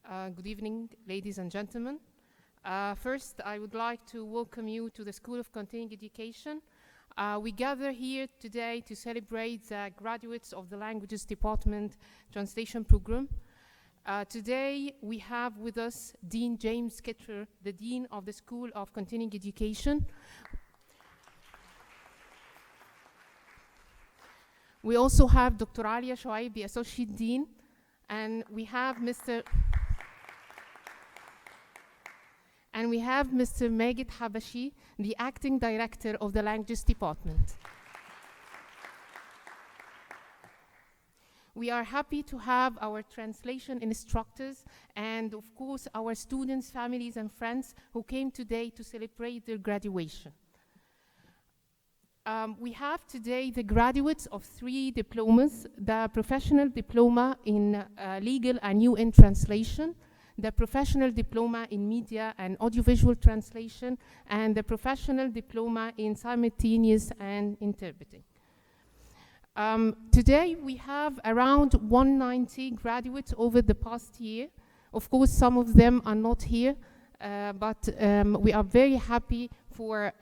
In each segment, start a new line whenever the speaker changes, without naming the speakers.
Good evening, ladies and gentlemen. First, I would like to welcome you to the School of Continuing Education. We gather here today to celebrate the graduates of the Languages Department Translation Program. Today, we have with us Dean James Ketterer, the Dean of the School of Continuing Education. We also have Dr. Alia Shoeib, the Associate Dean, and we have Mr. Magid Habashi, the Acting Director of the Languages Department. We are happy to have our translation instructors and, of course, our students, families, and friends who came today to celebrate their graduation. We have today the graduates of 3 diplomas: the Professional Diploma in Legal and UN Translation, the Professional Diploma in Media and Audiovisual Translation, and the Professional Diploma in Simultaneous and Interpreting. Today we have around 190 graduates over the past year. Of course, some of them are not here, but we are very happy for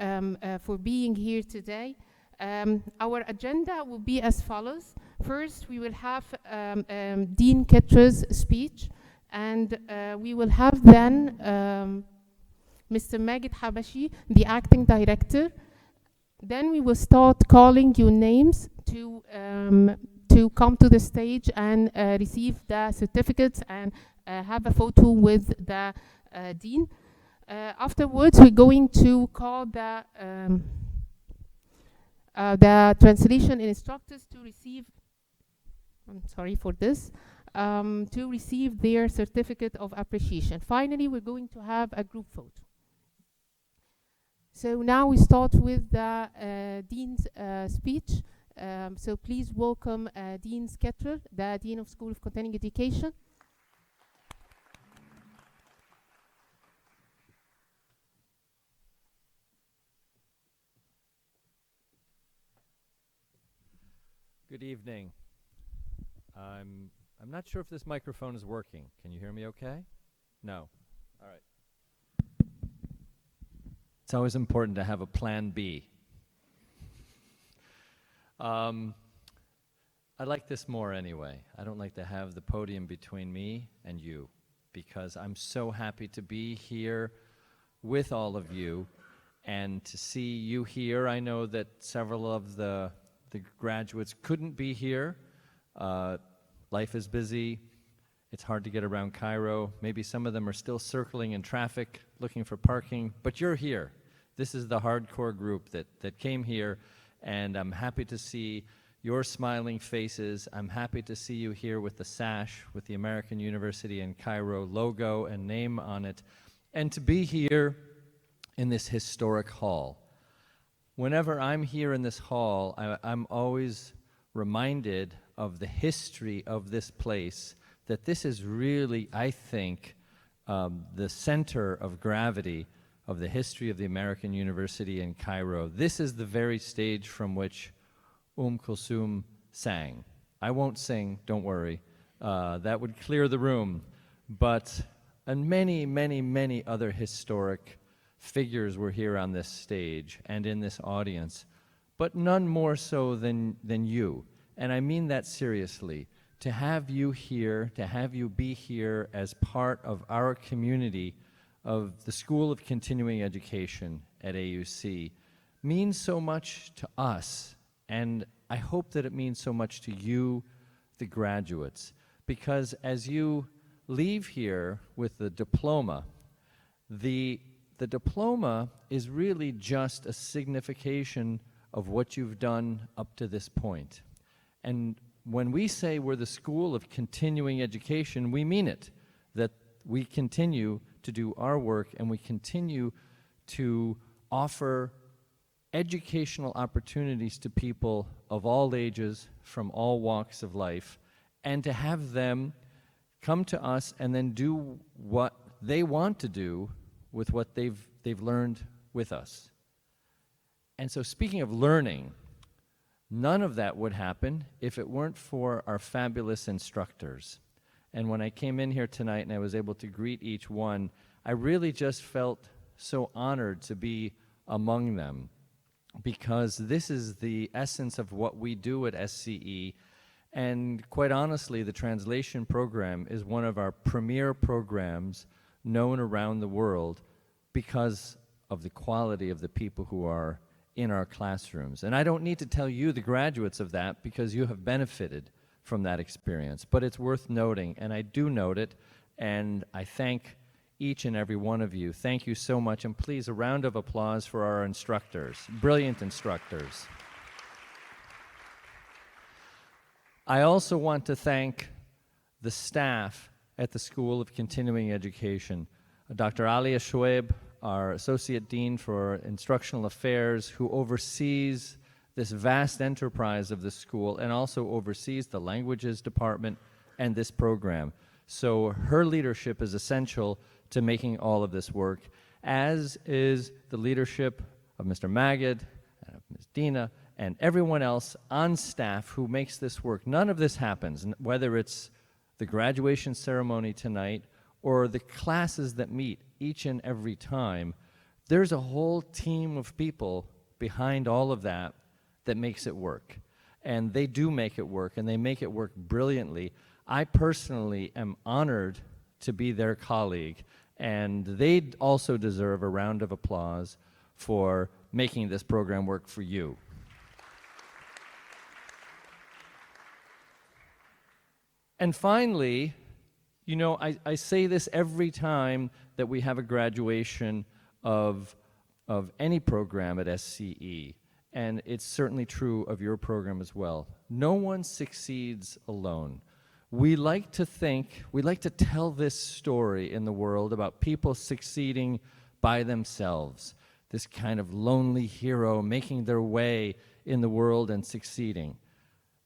being here today. Our agenda will be as follows. First, we will have Dean Ketterer's speech, and we will have then Mr. Magid Habashi, the Acting Director. Then we will start calling your names to come to the stage and receive the certificates and have a photo with the Dean. Afterwards, we're going to call the translation instructors to receive, I'm sorry for this, to receive their certificate of appreciation. Finally, we're going to have a group photo. So now we start with the Dean's speech. So please welcome Dean Ketterer, the Dean of School of Continuing Education.
Good evening. I'm not sure if this microphone is working. Can you hear me okay? No. All right. It's always important to have a plan B. I like this more anyway. I don't like to have the podium between me and you, because I'm so happy to be here with all of you and to see you here. I know that several of the graduates couldn't be here. Life is busy. It's hard to get around Cairo. Maybe some of them are still circling in traffic, looking for parking, but you're here. This is the hardcore group that came here, and I'm happy to see your smiling faces. I'm happy to see you here with the sash, with the American University in Cairo logo and name on it, and to be here in this historic hall. Whenever I'm here in this hall, I'm always reminded of the history of this place, that this is really, I think, the center of gravity of the history of the American University in Cairo. This is the very stage from which Kulthum sang. I won't sing, don't worry. That would clear the room. And many, many, many other historic figures were here on this stage and in this audience, but none more so than you. And I mean that seriously. To have you here, to have you be here as part of our community of the School of Continuing Education at AUC means so much to us, and I hope that it means so much to you, the graduates, because as you leave here with the diploma, the diploma is really just a signification of what you've done up to this point. And when we say we're the School of Continuing Education, we mean it, that we continue to do our work and we continue to offer educational opportunities to people of all ages, from all walks of life, and to have them come to us and then do what they want to do with what they've learned with us. And so, speaking of learning, none of that would happen if it weren't for our fabulous instructors. And when I came in here tonight and I was able to greet each one, I really just felt so honored to be among them, because this is the essence of what we do at SCE. And quite honestly, the translation program is one of our premier programs known around the world because of the quality of the people who are in our classrooms. And I don't need to tell you, the graduates, of that, because you have benefited from that experience. But it's worth noting, and I do note it, and I thank each and every one of you. Thank you so much, and please, a round of applause for our instructors, brilliant instructors. I also want to thank the staff at the School of Continuing Education. Dr. Alia Shoeib, our Associate Dean for Instructional Affairs, who oversees this vast enterprise of the school and also oversees the Languages Department and this program. So her leadership is essential to making all of this work, as is the leadership of Mr. Magid and of Ms. Dina and everyone else on staff who makes this work. None of this happens, whether it's the graduation ceremony tonight or the classes that meet each and every time. There's a whole team of people behind all of that that makes it work. And they do make it work, and they make it work brilliantly. I personally am honored to be their colleague, and they also deserve a round of applause for making this program work for you. And finally, you know, I say this every time that we have a graduation of any program at SCE, and it's certainly true of your program as well. No one succeeds alone. We like to tell this story in the world about people succeeding by themselves, this kind of lonely hero making their way in the world and succeeding.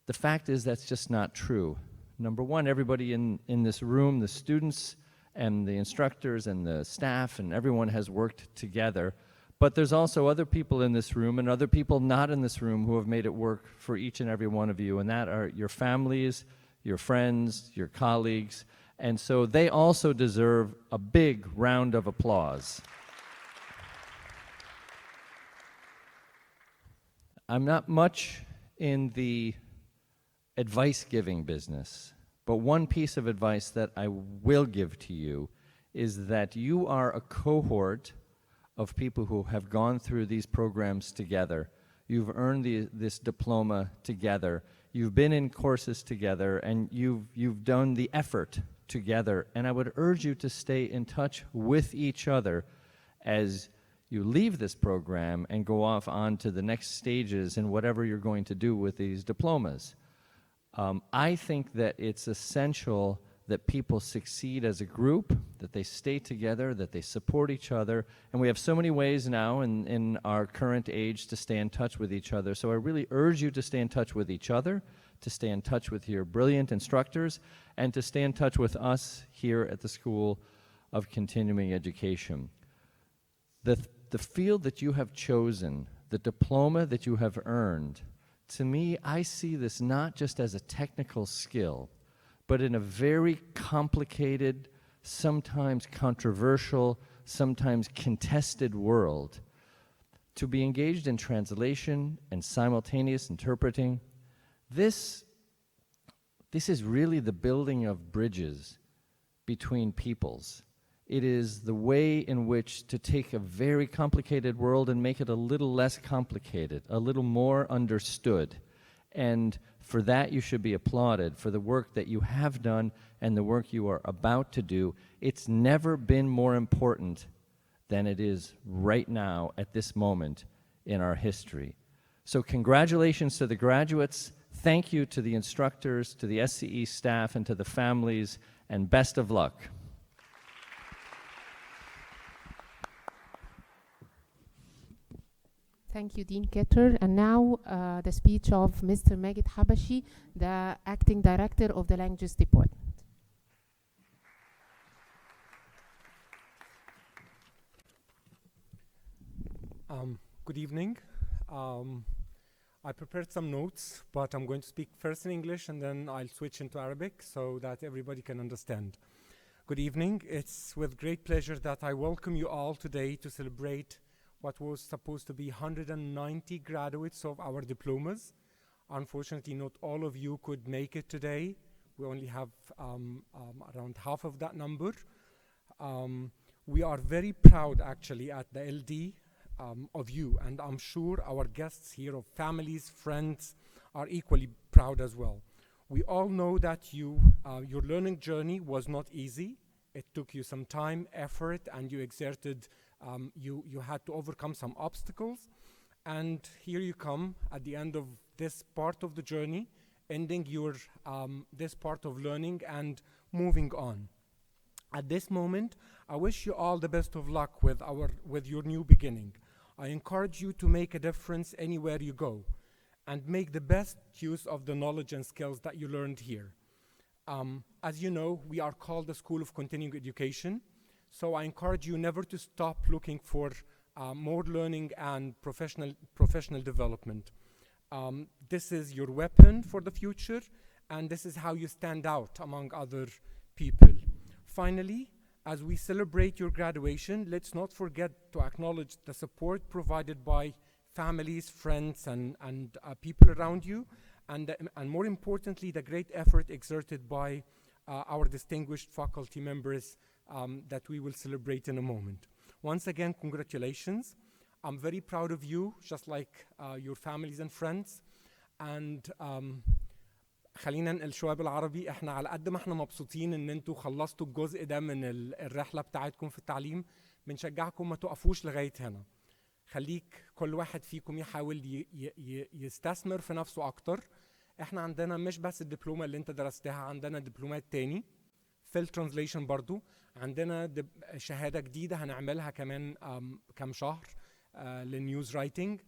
The fact is that's just not true. Number one, everybody in this room, the students and the instructors and the staff and everyone has worked together. But there's also other people in this room and other people not in this room who have made it work for each and every one of you, and that are your families, your friends, your colleagues, and so they also deserve a big round of applause. I'm not much in the advice-giving business, but one piece of advice that I will give to you is that you are a cohort of people who have gone through these programs together. You've earned this diploma together. You've been in courses together, and you've done the effort together. And I would urge you to stay in touch with each other as you leave this program and go off on to the next stages in whatever you're going to do with these diplomas. I think that it's essential that people succeed as a group, that they stay together, that they support each other. And we have so many ways now in our current age to stay in touch with each other. So I really urge you to stay in touch with each other, to stay in touch with your brilliant instructors, and to stay in touch with us here at the School of Continuing Education. The field that you have chosen, the diploma that you have earned, to me, I see this not just as a technical skill, but in a very complicated, sometimes controversial, sometimes contested world. To be engaged in translation and simultaneous interpreting, this is really the building of bridges between peoples. It is the way in which to take a very complicated world and make it a little less complicated, a little more understood. And for that, you should be applauded, for the work that you have done and the work you are about to do. It's never been more important than it is right now at this moment in our history. So congratulations to the graduates. Thank you to the instructors, to the SCE staff, and to the families, and best of luck.
Thank you, Dean Ketterer. And now the speech of Mr. Magid Habashi, the Acting Director of the Languages Department.
Good evening. I prepared some notes, but I'm going to speak first in English and then I'll switch into Arabic so that everybody can understand. Good evening. It's with great pleasure that I welcome you all today to celebrate what was supposed to be 190 graduates of our diplomas. Unfortunately, not all of you could make it today. We only have around half of that number. We are very proud actually at the LD of you, and I'm sure our guests here of families, friends are equally proud as well. We all know that your learning journey was not easy. It took you some time, effort, and you exerted, you had to overcome some obstacles. And here you come at the end of this part of the journey, ending your this part of learning and moving on. At this moment, I wish you all the best of luck with your new beginning. I encourage you to make a difference anywhere you go and make the best use of the knowledge and skills that you learned here. As you know, we are called the School of Continuing Education, so I encourage you never to stop looking for more learning and professional development. This is your weapon for the future, and this is how you stand out among other people. Finally, as we celebrate your graduation, let's not forget to acknowledge the support provided by families, friends, and people around you, and more importantly, the great effort exerted by our distinguished faculty members that we will celebrate in a moment. Once again, congratulations. I'm very proud of you, just like your families and friends. And خلينا نقل شوية بالعربي. احنا على قد ما احنا مبسوطين ان انتوا خلصتوا الجزء ده من الرحلة بتاعتكم في التعليم، بنشجعكم ما تقفوش لغاية هنا. خليك كل واحد فيكم يحاول يستثمر في نفسه اكتر. احنا عندنا مش بس الدبلومة اللي انت درستها، عندنا دبلومات تاني في الترانزليشن برضو. عندنا شهادة جديدة هنعملها كمان كام شهر للنيوز رايتنج.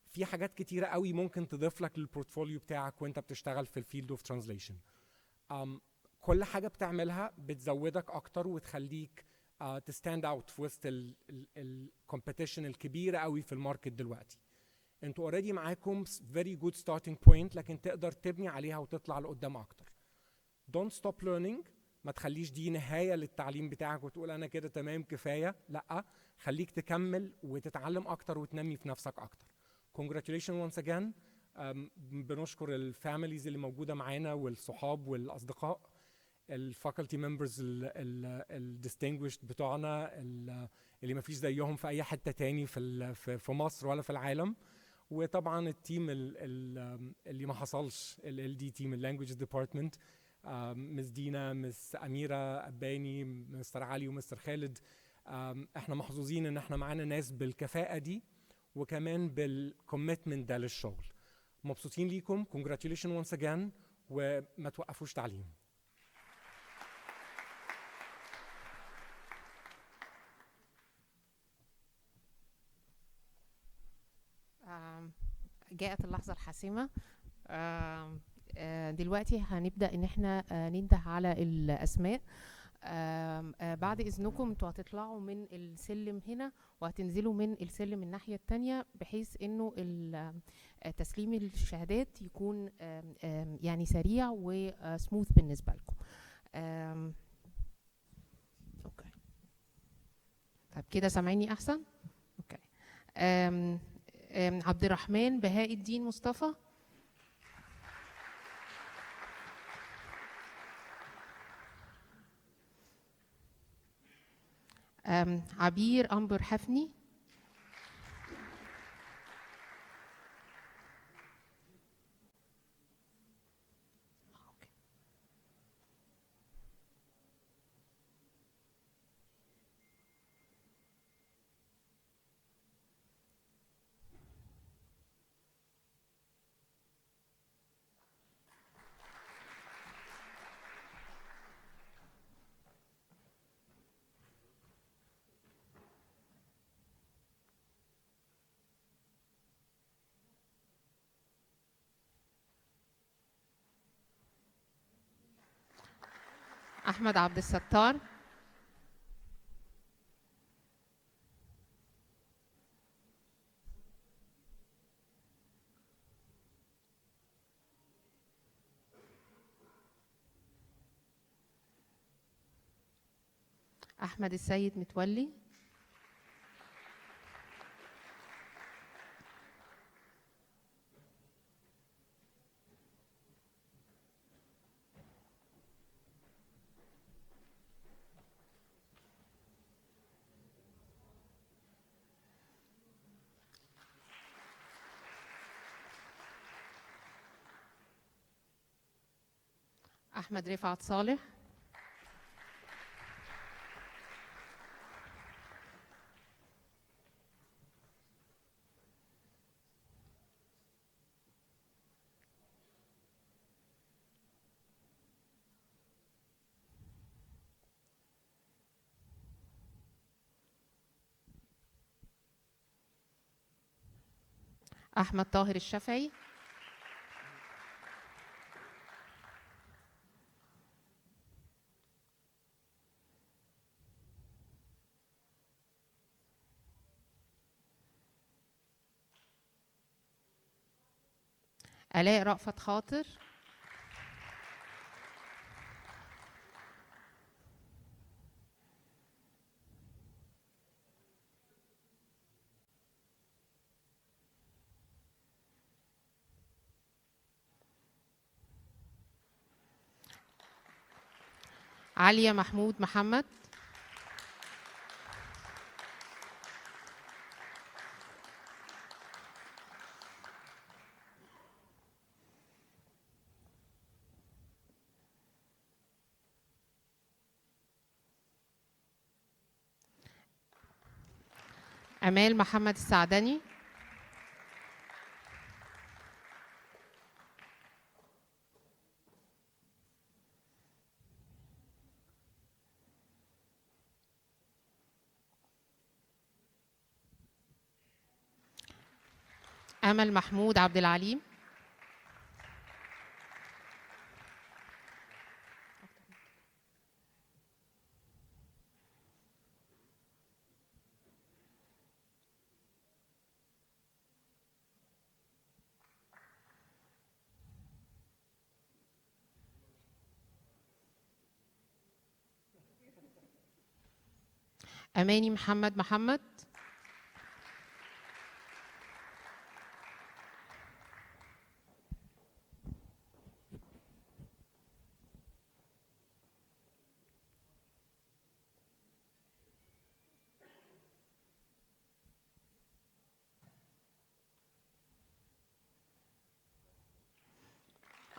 في حاجات كتيرة قوي ممكن تضيف لك للبورتفوليو بتاعك وانت بتشتغل في الفيلد اوف ترانزليشن. كل حاجة بتعملها بتزودك اكتر وتخليك تستاند اوت في وسط الكومبيتيشن الكبيرة قوي في الماركت دلوقتي. انتوا اوريدي معاكم very good starting point، لكن تقدر تبني عليها وتطلع لقدام اكتر. Don't stop learning. ما تخليش دي نهاية للتعليم بتاعك وتقول أنا كده تمام كفاية. لأ، خليك تكمل وتتعلم أكتر وتنمي في نفسك أكتر. Congratulations once again. بنشكر الفاميليز اللي موجودة معانا والصحاب والأصدقاء، الفاكولتي ممبرز الديستنجويشد بتوعنا اللي ما فيش زيهم في أي حتة تاني في مصر ولا في العالم، وطبعا التيم اللي ما حصلش ال LD تيم اللانجويج ديبارتمنت، مس دينا، مس أميرة أباني، مستر علي ومستر خالد. احنا محظوظين ان احنا معانا ناس بالكفاءة دي وكمان بالكوميتمنت ده للشغل. مبسوطين ليكم. congratulations once again، وما توقفوش تعليم.
جاءت اللحظة الحاسمة. دلوقتي هنبدأ ان احنا ننده على الاسماء. بعد اذنكم انتوا هتطلعوا من السلم هنا وهتنزلوا من السلم الناحية التانية، بحيث انه تسليم الشهادات يكون يعني سريع وسموث بالنسبة لكم. اوكي، طب كده سامعيني احسن؟ اوكي. عبد الرحمن بهاء الدين مصطفى، عبير أنبر حفني، أحمد عبد الستار، أحمد السيد متولي. أحمد رفعت صالح. أحمد طاهر الشافعي. آلاء رأفت خاطر. عليا محمود محمد. أمال محمد السعدني. أمل محمود عبد العليم. أماني محمد محمد.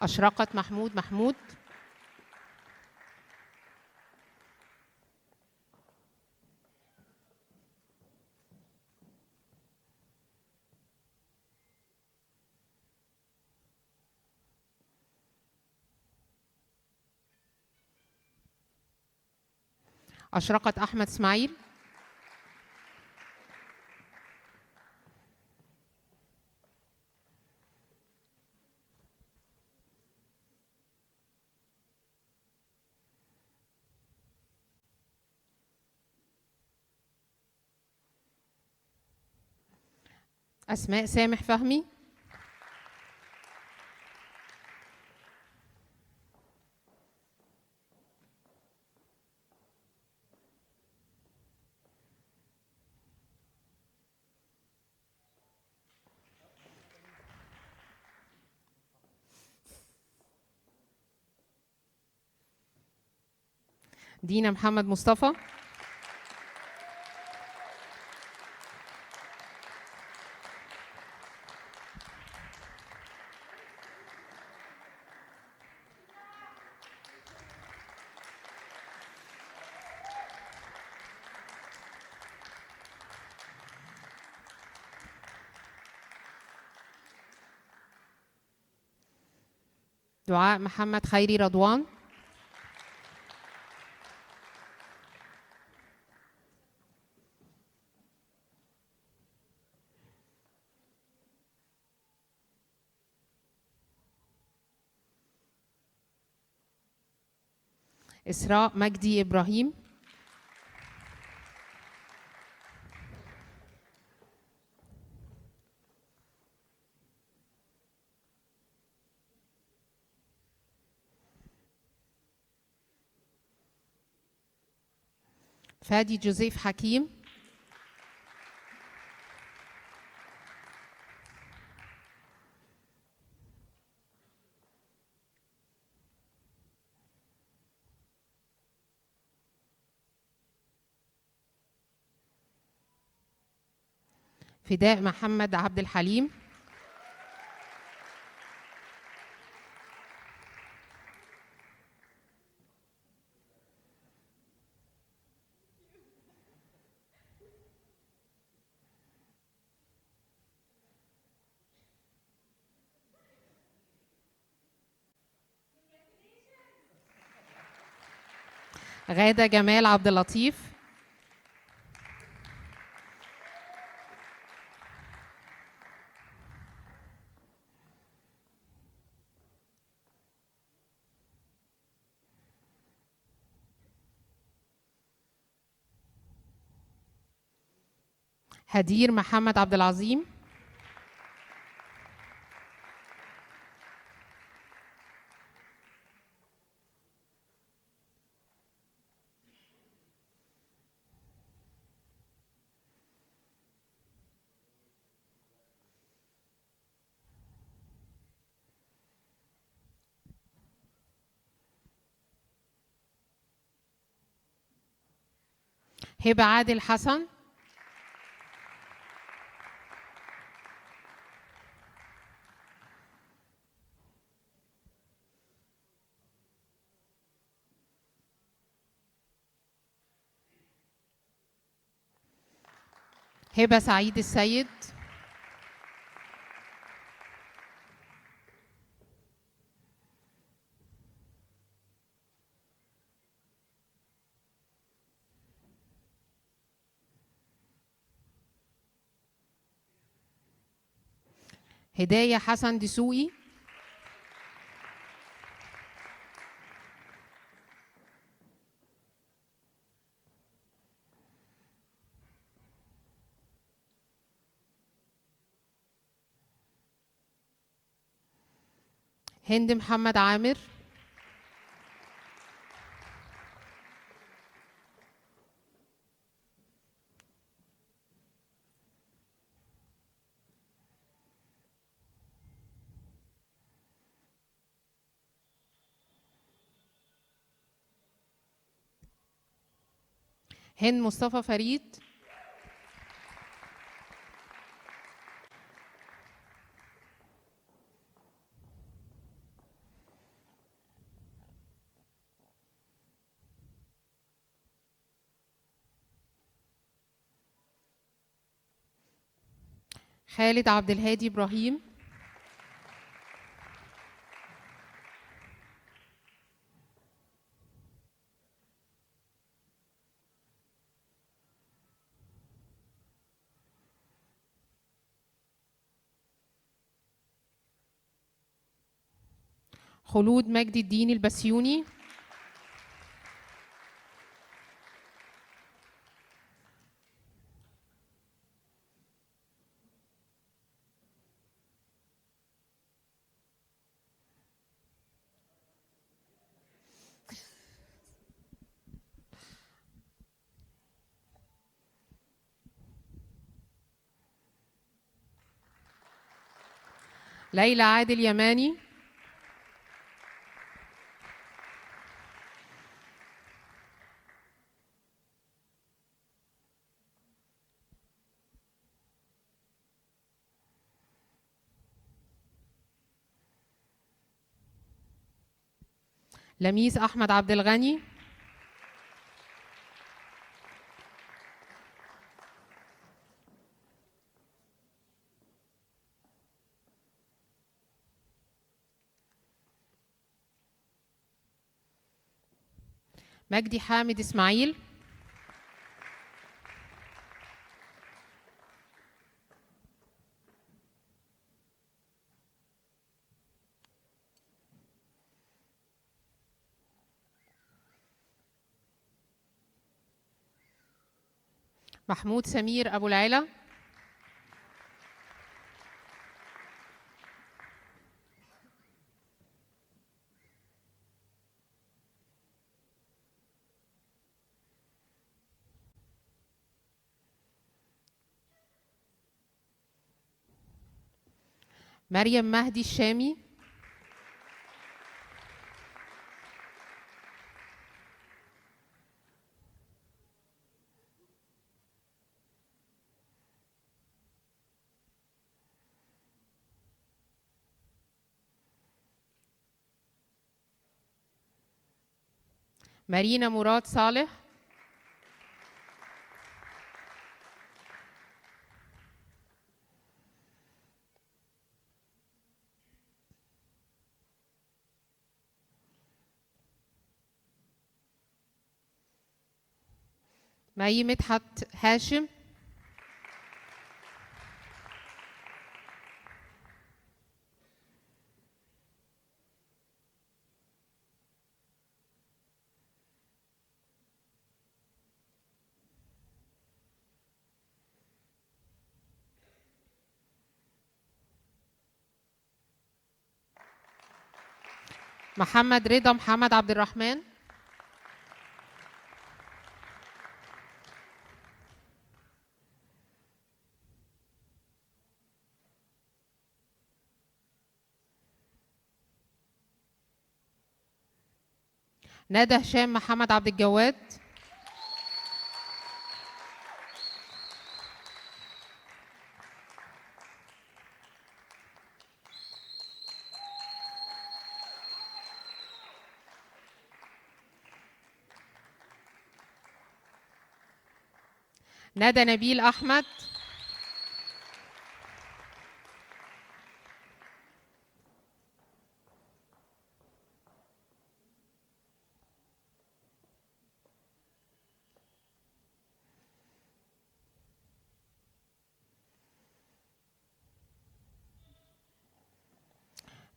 أشرقت محمود محمود. أشرقت أحمد إسماعيل. أسماء سامح فهمي. دينا محمد مصطفى. دعاء محمد خيري رضوان. إسراء مجدي إبراهيم. فادي جوزيف حكيم. فداء محمد عبد الحليم. غادة جمال عبد اللطيف. هدير محمد عبد العظيم. هبة عادل حسن. هبة سعيد السيد. هداية حسن دسوقي. هند محمد عامر. هند مصطفى فريد. خالد عبد الهادي إبراهيم. خلود مجدي الدين البسيوني. ليلى عادل يماني. لميس أحمد عبد الغني. مجدي حامد إسماعيل. محمود سمير أبو العلا. مريم مهدي الشامي. مارينا مراد صالح. مي مدحت هاشم. محمد رضا محمد عبد الرحمن. ندى هشام محمد عبد الجواد. ندى نبيل أحمد.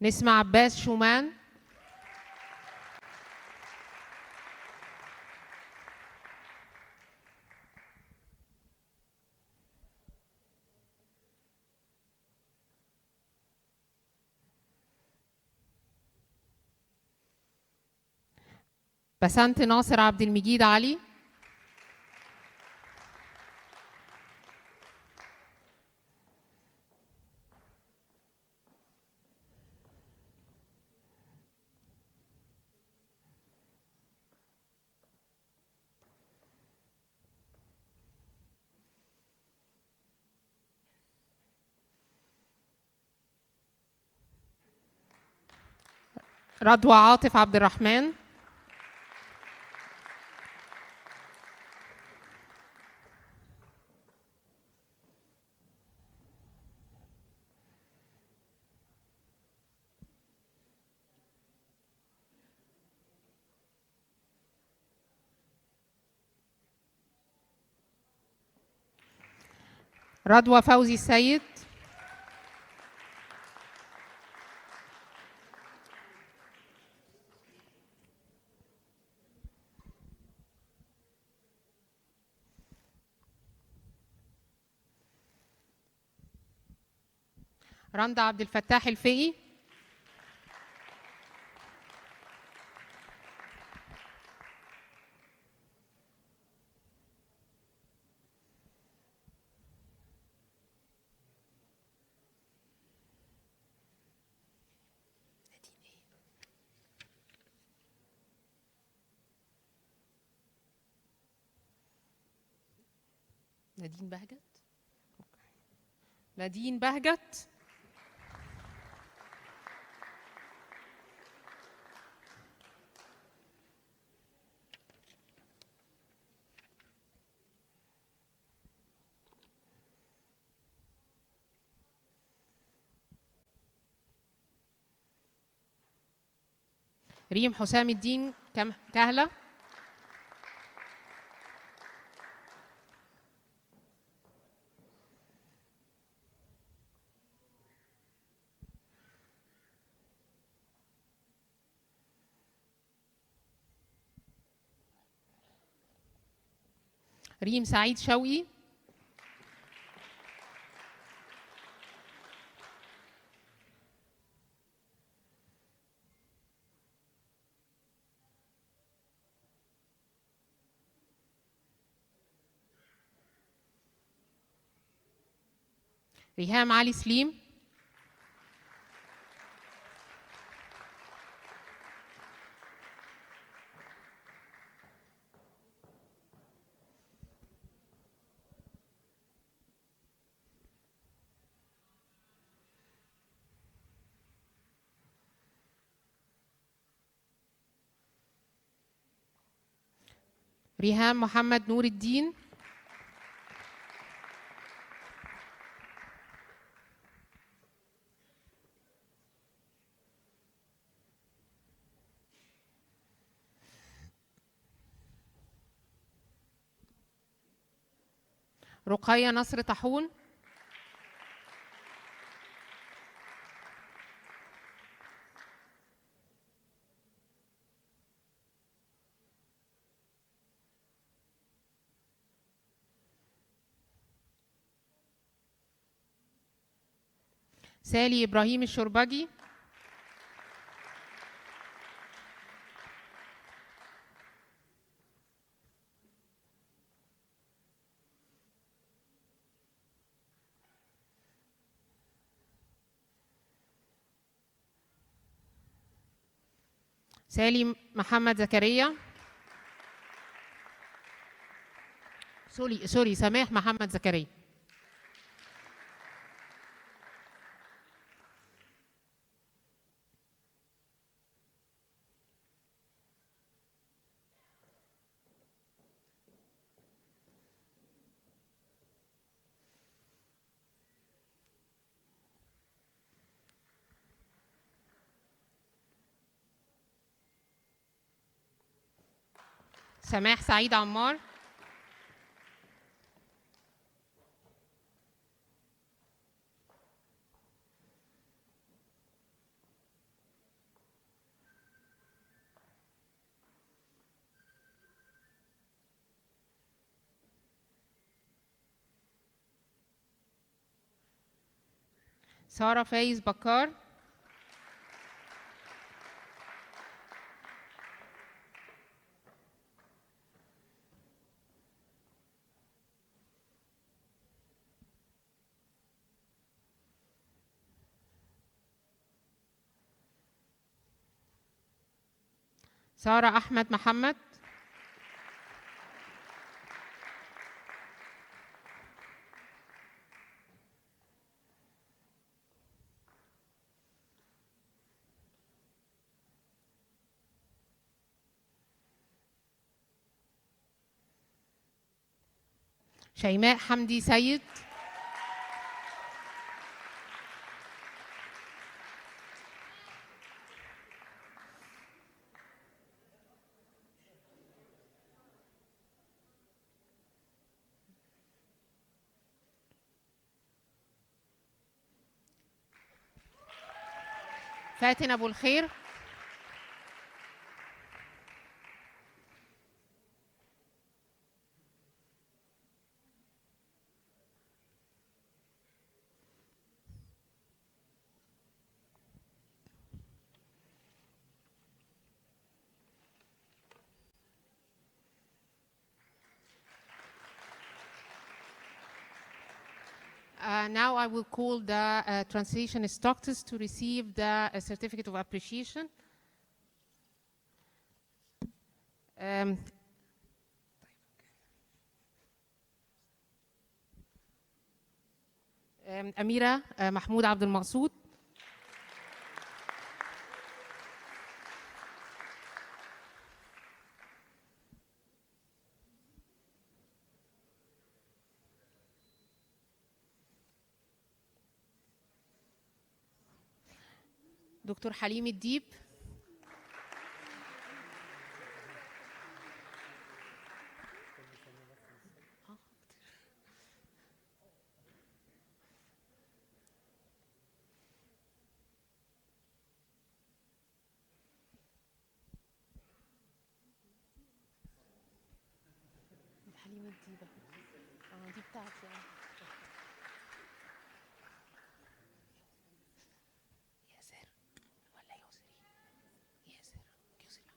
نسمة عباس شومان. بسنت ناصر عبد المجيد علي. رضوى عاطف عبد الرحمن. رضوى فوزي السيد. رندا عبد الفتاح الفقي. نادين بهجت. نادين بهجت. ريم حسام الدين كهلة. ريم سعيد شوقي. ريهام علي سليم. ريهام محمد نور الدين. رقية نصر طاحون. سالي إبراهيم الشربجي. سالي محمد زكريا. سوري سماح محمد زكريا. سماح سعيد عمار. سارة فايز بكار. سارة أحمد محمد. شيماء حمدي سيد. فاتن أبو الخير. Now I will call the translation instructors to receive the certificate of appreciation. أميرة محمود عبد المقصود. دكتور حليم الديب. حليم الديب دي بتاعتي يعني. ياسر ولا يسري؟ ياسر يسري.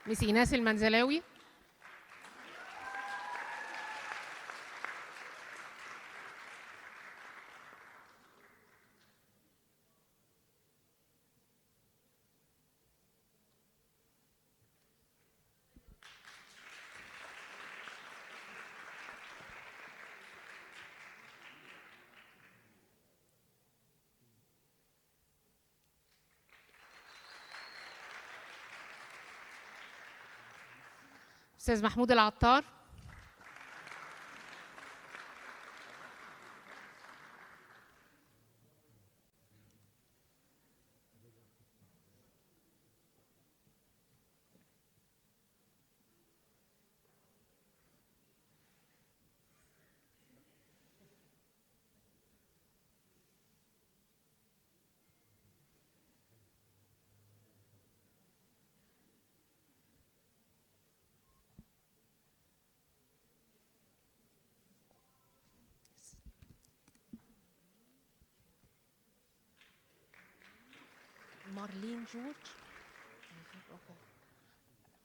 مس إيناس المنزلاوي. أستاذ محمود العطار. مارلين جورج. أوكي.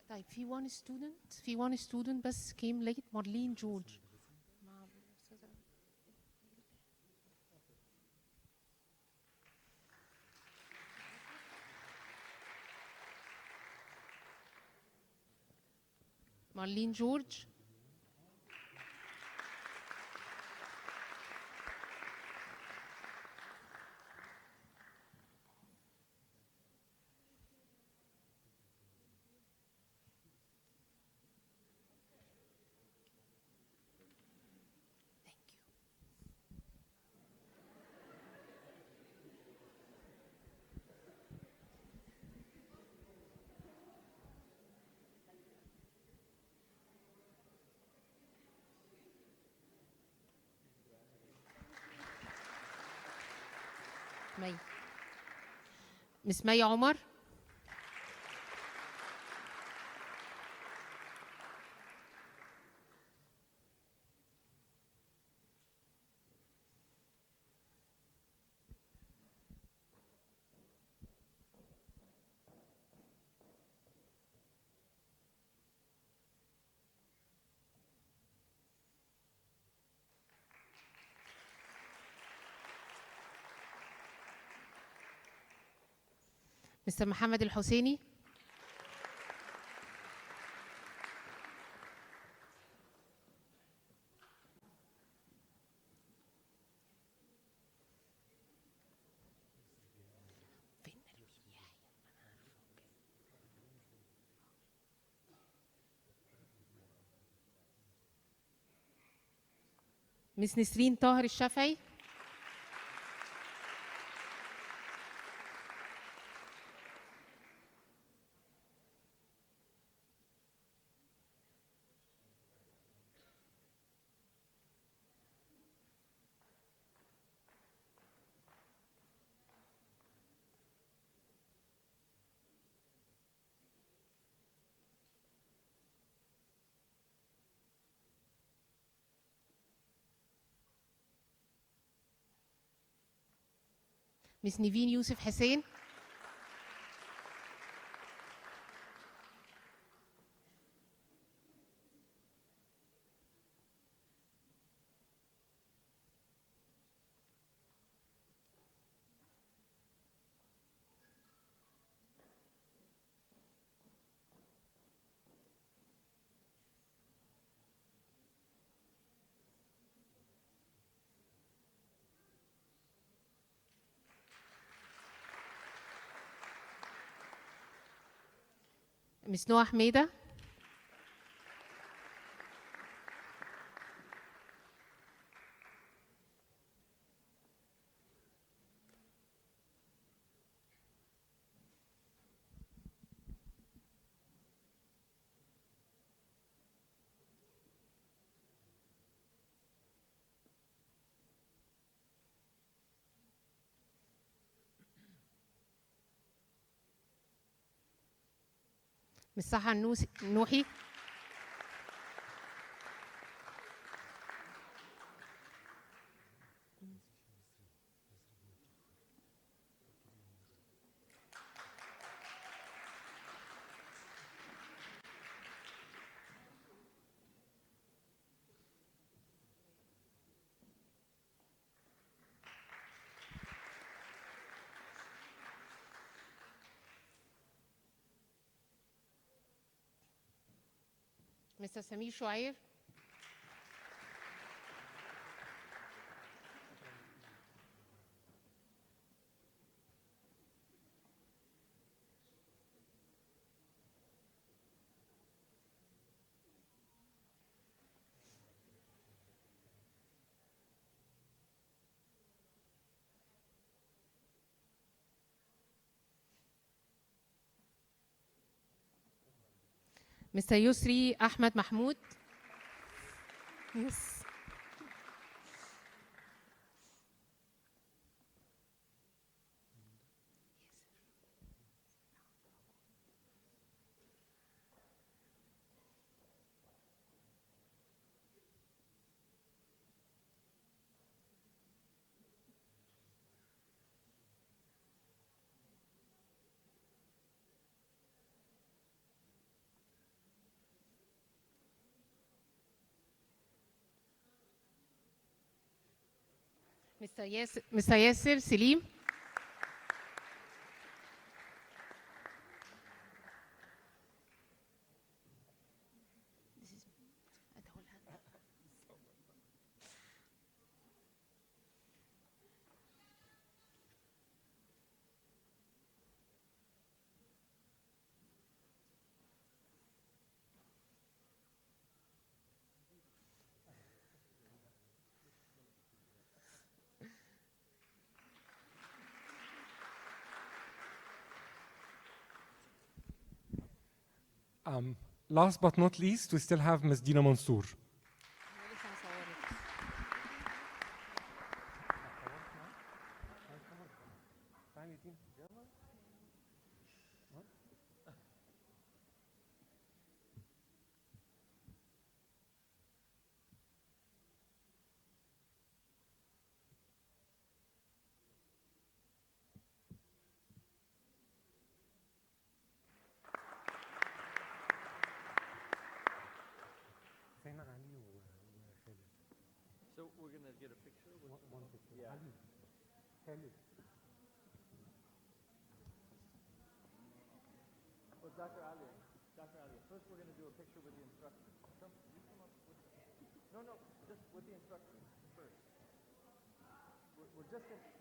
طيب في one student بس came late. مارلين جورج. مارلين جورج. مي. مس مي عمر. مستر محمد الحسيني. مس نسرين طاهر الشافعي. مس نيفين يوسف حسين. مس نوح حميدة. مس سحر نوحي. مستر سمير شعير. Mr. Yusri Ahmed Mahmoud. Yes. Mr. Yasser Selim.
Last but not least, we still have Ms. Dina Mansour.
So we're going to get a picture with
One picture.
Yeah. Well, Dr. Alia, first we're going to do a picture with the instructor. Come, you come up with No, just with the instructor first. We're just going to...